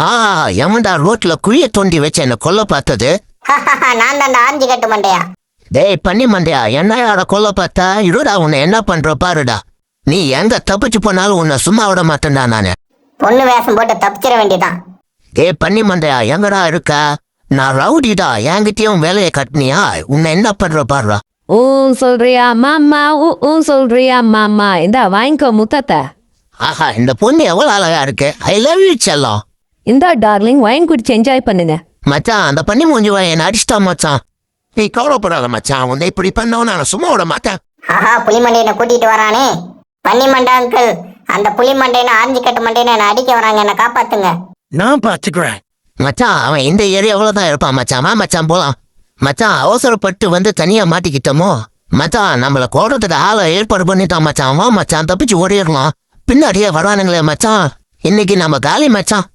ஆ எவன்டா ரோட்ல குழிய தோண்டி வச்சு என்ன கொல்ல பார்த்தது? நான் தான்டா ஆஞ்சி கட்டு மண்டையா. டேய் பண்ணி மண்டையா, என்ன யார கொல்ல பார்த்தா? இருடா உன்னை என்ன பண்ற பாருடா. நீ எங்க தப்பிச்சு போனாலும் உன்னை சும்மா விட மாட்டேன்டா நானு. பொண்ணு வேஷம் போட்டு தப்பிச்சிட வேண்டியதான். டேய் பண்ணி மண்டையா, எங்கடா இருக்கா? நான் ரவுடிடா, என்கிட்டயும் வேலையை கட்டினியா? உன்னை என்ன பண்ற பாருடா. சொல்றியா மாமா? சொல்றியா மாமா? இந்தா வாங்கிக்கோ முத்தத்தை. ஆஹா, இந்த பொண்ணு எவ்வளவு அழகா இருக்கு. ஐ லவ் யூ செல்லம். இந்தா டார்லிங், வாங்கி குடிச்சு என்ஜாய் பண்ணுங்க. மச்சான், அந்த பண்ணி மூஞ்சுவா என்ன அடிச்சிட்டா மச்சான். நீ கவலைப்படாத மச்சான், உன்னை இப்படி பண்ணவும் நான் சும்மா விட மாட்டேன். ஆஹா, புலிமண்டையனை கூட்டிட்டு வரானே. பண்ணி மண்டை அங்கிள், அந்த புலிமண்டையனை ஆஞ்சி கட்டு மண்டையனை என்ன அடிக்க வராங்க, என்ன காப்பாத்துங்க. நான் பாத்துக்கிறேன் மச்சான். அவன் இந்த ஏரியாவில் தான் இருப்பான் மச்சான். வா மச்சான் போலாம். மச்சான், அவசரப்பட்டு வந்து தனியா மாட்டிக்கிட்டோமோ மச்சான். நம்மளை கோடத்துக்கு ஆளை ஏற்பாடு பண்ணிட்டான் மச்சான். வா மச்சான், தப்பிச்சு ஓடிடலாம். பின்னாடியே வரானுங்களே மச்சான். இன்னைக்கு நம்ம காலி மச்சான்.